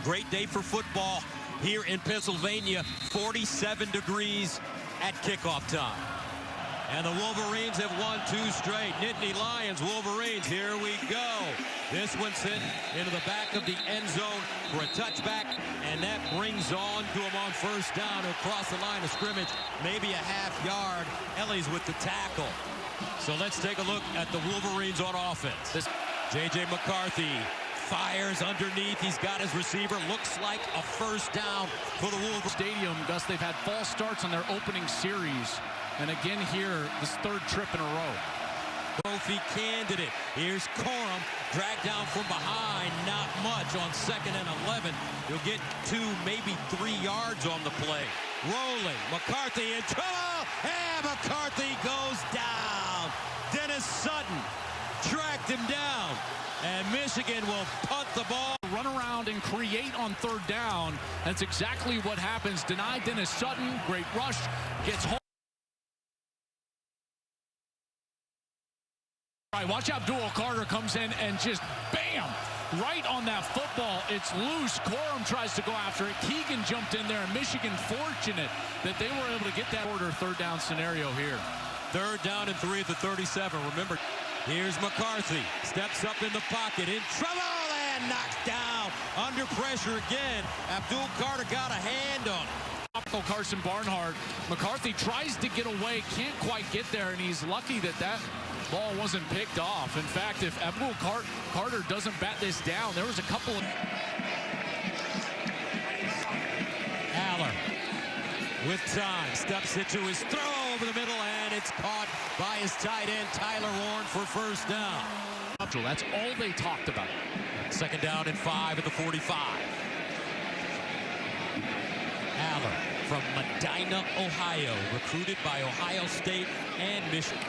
Great day for football here in Pennsylvania. 47 degrees at kickoff time. And the Wolverines have won 2 straight. Nittany Lions, Wolverines, here we go. This one's hit into the back of the end zone for a touchback, and that brings on to him on first down across the line of scrimmage, maybe a half yard. Ellie's with the tackle. So let's take a look at the Wolverines on offense. J.J. McCarthy fires underneath. He's got his receiver. Looks like a first down for the Wolverines. Stadium, Gus, they've had false starts on their opening series. And again here, this 3rd trip in a row. Trophy candidate. Here's Corum, dragged down from behind. Not much on 2nd and 11. You'll get 2, maybe 3 yards on the play. Rolling. McCarthy in trouble. And McCarthy goes down. Dennis Sutton tracked him down. And Michigan will punt the ball. Run around and create on 3rd down. That's exactly what happens. Denied Dennis Sutton. Great rush. Gets home. All right, watch Abdul Carter comes in and just bam, right on that football. It's loose. Corum tries to go after it. Keegan jumped in there, and Michigan fortunate that they were able to get that order 3rd down scenario here. 3rd down and 3 at the 37. Remember, here's McCarthy. Steps up in the pocket. In trouble and knocked down. Under pressure again. Abdul Carter got a hand on it. Carson Barnhart. McCarthy tries to get away, can't quite get there, and he's lucky that that ball wasn't picked off. In fact, if Abdul Carter doesn't bat this down, there was a couple of... Aller with time, steps into his throw over the middle, and it's caught by his tight end, Tyler Warren, for first down. That's all they talked about. 2nd down and 5 at the 45. Aller from Medina, Ohio, recruited by Ohio State and Michigan.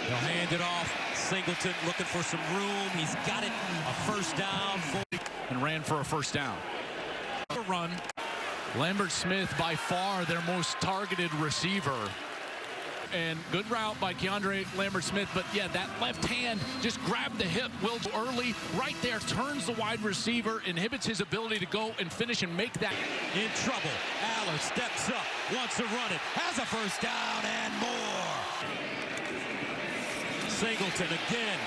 They'll hand it off. Singleton looking for some room. He's got it. A first down. And ran for a first down. Run. Lambert Smith, by far their most targeted receiver. And good route by Keandre Lambert Smith. But, yeah, that left hand just grabbed the hip. Wills early. Right there. Turns the wide receiver. Inhibits his ability to go and finish and make that. In trouble. Aller steps up. Wants to run it. Has a first down and more. Singleton again.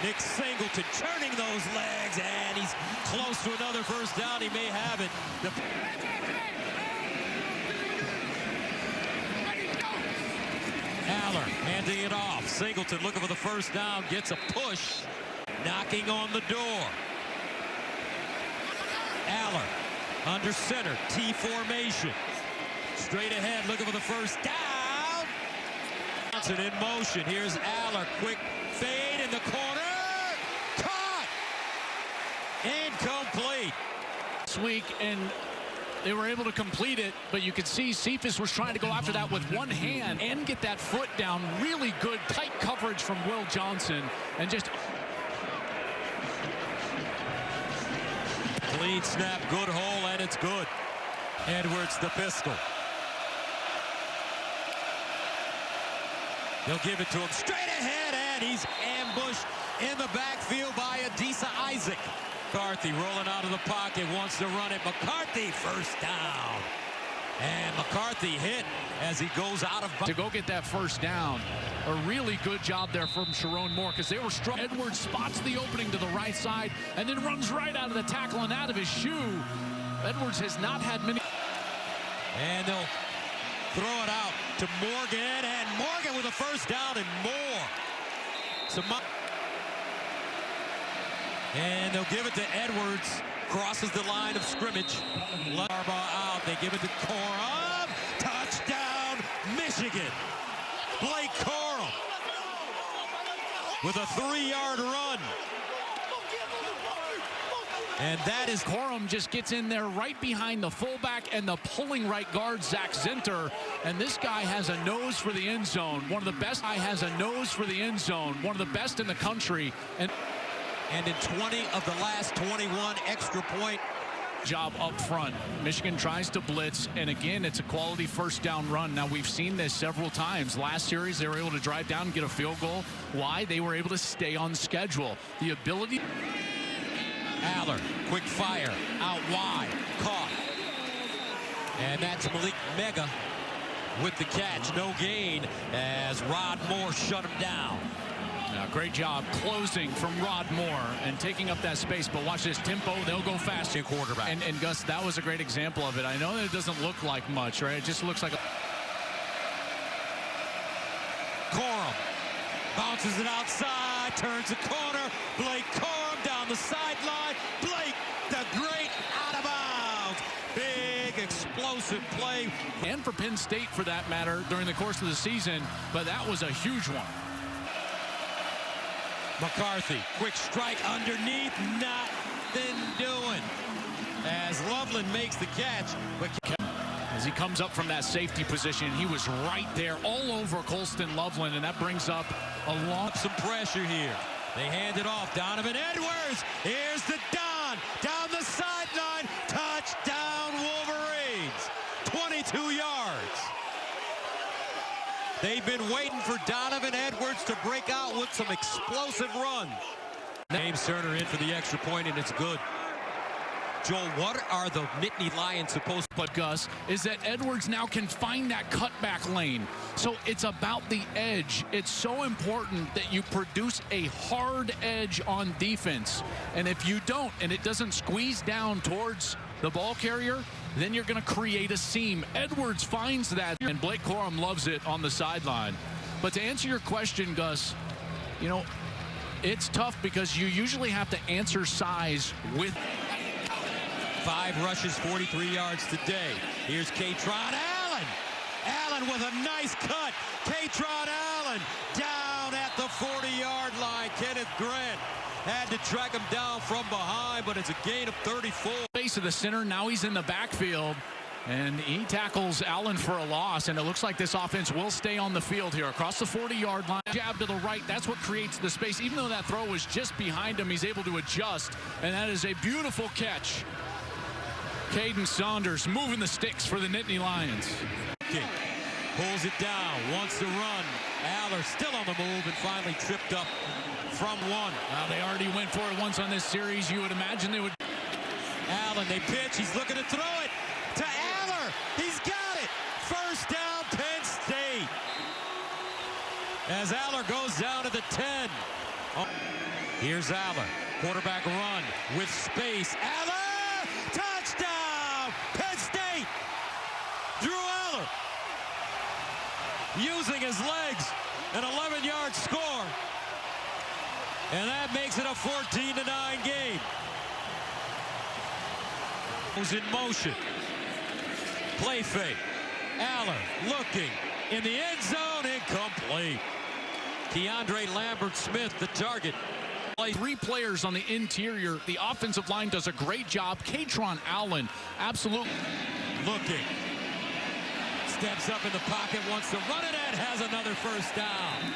Nick Singleton churning those legs, and he's close to another first down. He may have it. Aller handing it off. Singleton looking for the first down. Gets a push. Knocking on the door. Aller under center. T formation. Straight ahead looking for the first down. In motion. Here's Aller. Quick fade in the corner. Caught. Incomplete. This week, and they were able to complete it, but you could see Cephas was trying to go after that with one hand and get that foot down. Really good, tight coverage from Will Johnson. And just... Clean snap, good hole, and it's good. Edwards the pistol. They'll give it to him straight ahead, and he's ambushed in the backfield by Adisa Isaac. McCarthy rolling out of the pocket, wants to run it. McCarthy, first down. And McCarthy hit as he goes out of... To go get that first down. A really good job there from Sharon Moore, because they were strong. Edwards spots the opening to the right side and then runs right out of the tackle and out of his shoe. Edwards has not had many... And they'll throw it out to Morgan, and Morgan with a first down and more. And they'll give it to Edwards. Crosses the line of scrimmage. Harbaugh out. They give it to Corum. Touchdown, Michigan. Blake Corum with a 3-yard run. And that is... Corum just gets in there right behind the fullback and the pulling right guard, Zach Zinter. And this guy has a nose for the end zone. One of the best. Guy has a nose for the end zone. One of the best in the country. And in 20 of the last 21 extra point. Job up front. Michigan tries to blitz, and again, it's a quality first down run. Now, we've seen this several times. Last series, they were able to drive down and get a field goal. Why? They were able to stay on schedule. The ability... Aller, quick fire, out wide, caught. And that's Malik Mega with the catch. No gain as Rod Moore shut him down. Now, great job closing from Rod Moore and taking up that space. But watch this tempo. They'll go fast. Quarterback. And Gus, that was a great example of it. I know that it doesn't look like much, right? It just looks like a... Corum bounces it outside, turns the corner. Blake Corum down the sideline. Blake, the great, out of bounds. Big, explosive play. And for Penn State, for that matter, during the course of the season. But that was a huge one. McCarthy, quick strike underneath, nothing doing. As Loveland makes the catch, but as he comes up from that safety position, he was right there all over Colston Loveland, and that brings up a long... Some pressure here. They hand it off. Donovan Edwards. Here's the Don. Down the sideline. Touchdown, Wolverines. 22 yards. They've been waiting for Donovan Edwards to break out with some explosive runs. James Cerner in for the extra point, and it's good. Joel, what are the Nittany Lions supposed to... But Gus, is that Edwards now can find that cutback lane. So it's about the edge. It's so important that you produce a hard edge on defense. And if you don't, and it doesn't squeeze down towards the ball carrier, then you're going to create a seam. Edwards finds that, and Blake Corum loves it on the sideline. But to answer your question, Gus, you know, it's tough because you usually have to answer size with... 5 rushes, 43 yards today. Here's Katron Allen. Allen with a nice cut. Katron Allen down at the 40-yard line. Kenneth Grant had to track him down from behind, but it's a gain of 34. Base of the center. Now he's in the backfield, and he tackles Allen for a loss, and it looks like this offense will stay on the field here across the 40-yard line. Jab to the right. That's what creates the space. Even though that throw was just behind him, he's able to adjust, and that is a beautiful catch. Caden Saunders moving the sticks for the Nittany Lions. Pulls it down, wants to run. Aller still on the move and finally tripped up from one. Well, they already went for it once on this series. You would imagine they would. Allen, they pitch. He's looking to throw it to Aller. He's got it. First down, Penn State. As Aller goes down to the 10. Oh. Here's Aller. Quarterback run with space. Aller! Touchdown! Penn State! Drew Aller using his legs, an 11-yard score. And that makes it a 14-9 game. Was in motion. Play fake. Aller looking in the end zone, incomplete. Keandre Lambert-Smith, the target. 3 players on the interior. The offensive line does a great job. Katron Allen, absolutely. Looking. Steps up in the pocket, wants to run it and has another first down.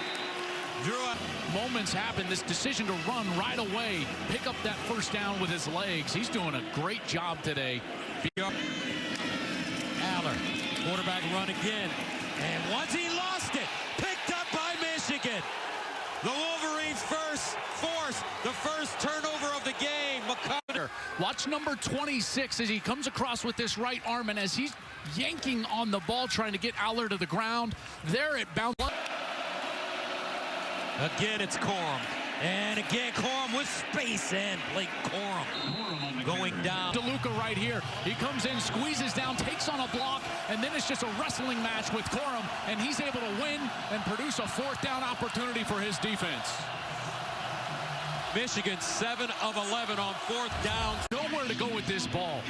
Moments happen. This decision to run right away, pick up that first down with his legs. He's doing a great job today. Aller, quarterback run again. And once he lost it, picked up by Michigan. The Wolverines force the first turnover of the game. McCarter. Watch number 26 as he comes across with this right arm, and as he's yanking on the ball trying to get Aller to the ground, there it bounced. Again, it's Corum. And again, Corum with space, and Blake Corum going down. DeLuca right here. He comes in, squeezes down, takes on a block, and then it's just a wrestling match with Corum, and he's able to win and produce a 4th down opportunity for his defense. Michigan 7 of 11 on 4th down. Nowhere to go with this ball.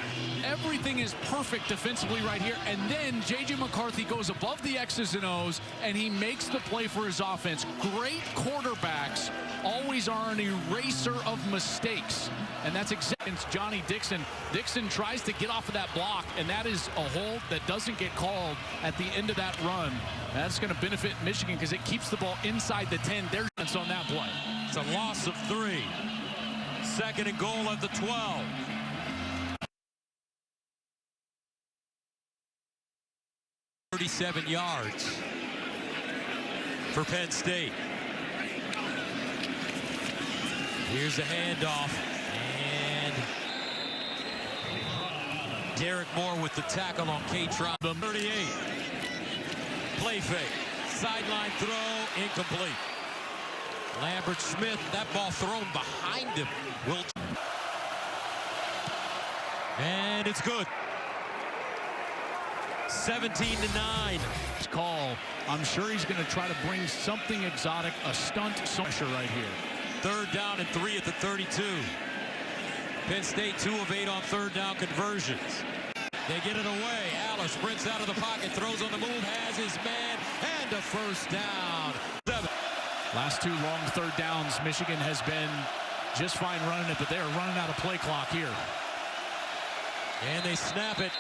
Everything is perfect defensively right here, and then J.J. McCarthy goes above the X's and O's, and he makes the play for his offense. Great quarterbacks always are an eraser of mistakes, and that's exactly Johnny Dixon. Dixon tries to get off of that block, and that is a hold that doesn't get called at the end of that run. That's going to benefit Michigan because it keeps the ball inside the 10. There's on that play. It's a loss of 3. 2nd and goal at the 12. .37 yards for Penn State. Here's the handoff, and Derek Moore with the tackle on K-Tron. 38. Play fake. Sideline throw, incomplete. Lambert Smith, that ball thrown behind him. And it's good. 17-9. Call. I'm sure he's going to try to bring something exotic, a stunt pressure right here. 3rd down and 3 at the 32. Penn State 2 of 8 on 3rd down conversions. They get it away. Aller sprints out of the pocket, throws on the move, has his man, and a 1st down. 7. Last 2 long 3rd downs, Michigan has been just fine running it, but they are running out of play clock here. And they snap it.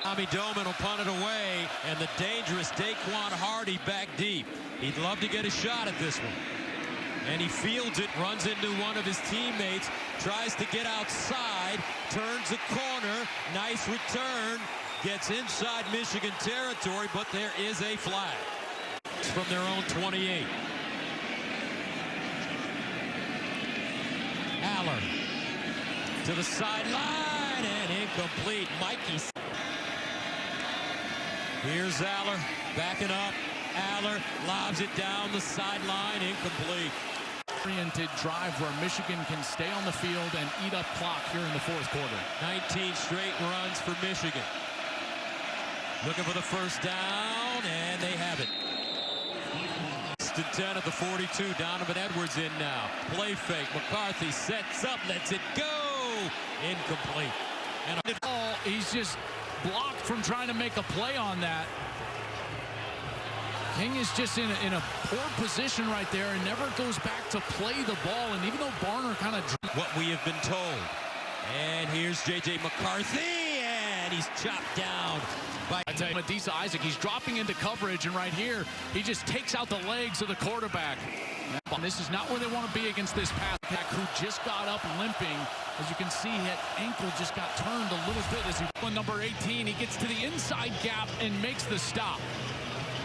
Tommy Doman will punt it away, and the dangerous Daquan Hardy back deep. He'd love to get a shot at this one. And he fields it, runs into one of his teammates, tries to get outside, turns the corner, nice return, gets inside Michigan territory, but there is a flag. It's from their own 28. Aller to the sideline, and incomplete. Mikey. Here's Aller backing up. Aller lobs it down the sideline, incomplete. Oriented drive where Michigan can stay on the field and eat up clock here in the 4th quarter. 19 straight runs for Michigan. Looking for the 1st down, and they have it. 10 at the 42. Donovan Edwards in now. Play fake. McCarthy sets up, lets it go. Incomplete. And he's just blocked from trying to make a play on that. King is just in a poor position right there and never goes back to play the ball. And even though Barner kind of... What we have been told. And here's J.J. McCarthy, and he's chopped down by... Adisa Isaac. He's dropping into coverage, and right here, he just takes out the legs of the quarterback. And this is not where they want to be against this pass back who just got up limping. As you can see, that ankle just got turned a little bit as he won number 18. He gets to the inside gap and makes the stop.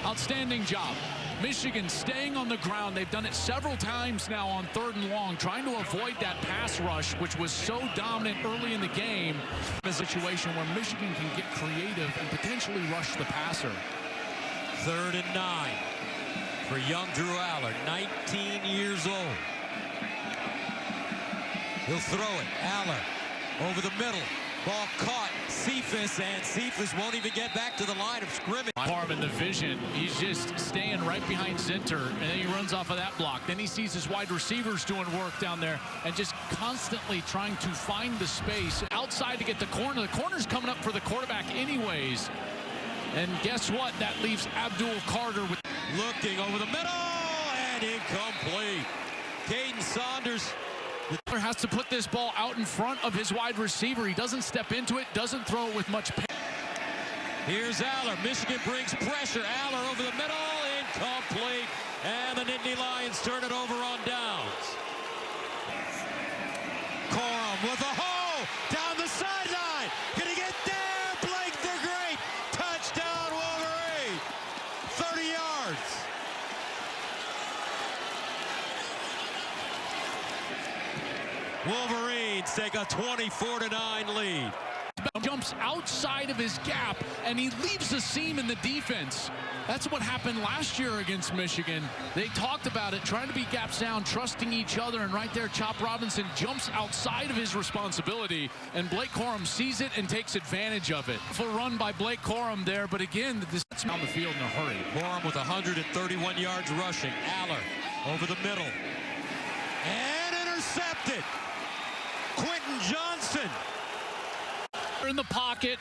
Outstanding job. Michigan staying on the ground. They've done it several times now on 3rd and long, trying to avoid that pass rush, which was so dominant early in the game. A situation where Michigan can get creative and potentially rush the passer. 3rd and 9 for young Drew Aller, 19 years old. He'll throw it. Aller over the middle. Ball caught. Cephas, and Cephas won't even get back to the line of scrimmage. Farm in the vision. He's just staying right behind Zinter, and then he runs off of that block. Then he sees his wide receivers doing work down there and just constantly trying to find the space outside to get the corner. The corner's coming up for the quarterback anyways. And guess what? That leaves Abdul Carter with looking over the middle, and incomplete. Caden Saunders has to put this ball out in front of his wide receiver. He doesn't step into it, doesn't throw it with much pain. Here's Aller. Michigan brings pressure. Aller over the middle, incomplete. And the Nittany Lions turn it over on downs. Corum with a hole down the sideline. Can he get there? Blake the Great. Touchdown, Wolverine. 30 yards. Wolverines take a 24-9 lead. Jumps outside of his gap, and he leaves a seam in the defense. That's what happened last year against Michigan. They talked about it, trying to be gap sound, trusting each other, and right there, Chop Robinson jumps outside of his responsibility, and Blake Corum sees it and takes advantage of it. Full run by Blake Corum there, but again, this is on the field in a hurry. Corum with 131 yards rushing. Aller over the middle. And intercepted. Quentin Johnson. In the pocket,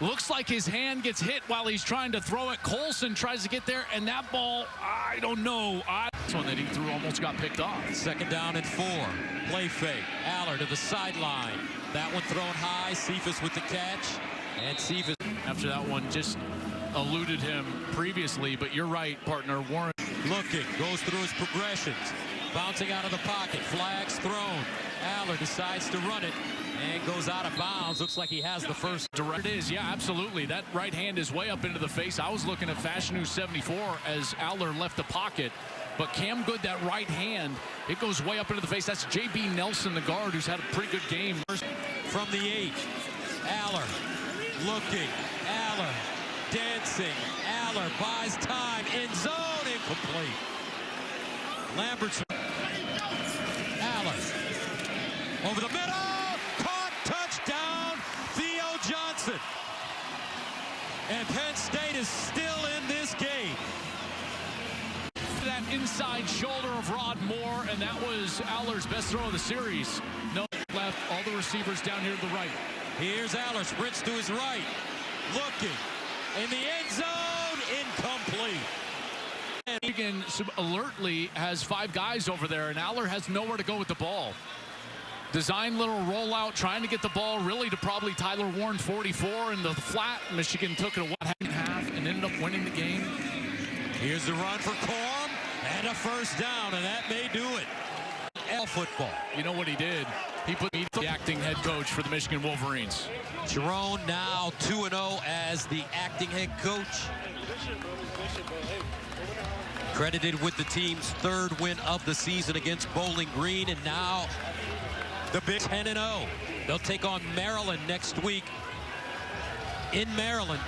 looks like his hand gets hit while he's trying to throw it. Colson tries to get there, and that ball, I don't know. This one that he threw almost got picked off. 2nd down and 4. Play fake. Aller to the sideline. That one thrown high. Cephas with the catch. And Cephas. After that one just eluded him previously, but you're right, partner. Warren looking, goes through his progressions. Bouncing out of the pocket. Flags thrown. Aller decides to run it and goes out of bounds. Looks like he has the first. Direct. It is, yeah, absolutely. That right hand is way up into the face. I was looking at Fashion News 74 as Aller left the pocket. But Cam Good, that right hand, it goes way up into the face. That's J.B. Nelson, the guard, who's had a pretty good game. From the 8, Aller looking, Aller, dancing, Aller buys time, in zone, incomplete. Lambert, Aller, over the middle, caught, touchdown, Theo Johnson. And Penn State is still in this game. That inside shoulder of Rod Moore, and that was Aller's best throw of the series. No left, all the receivers down here to the right. Here's Aller, sprints to his right, looking, in the end zone, incomplete. Michigan alertly has 5 guys over there, and Aller has nowhere to go with the ball. Design little rollout, trying to get the ball really to probably Tyler Warren 44 in the flat. Michigan took it a half and ended up winning the game. Here's the run for Corm, and a first down, and that may do it. Football. You know what he did? He put the acting head coach for the Michigan Wolverines. Jerome now 2-0 as the acting head coach. Credited with the team's 3rd win of the season against Bowling Green, and now the Big 10-0. They'll take on Maryland next week in Maryland.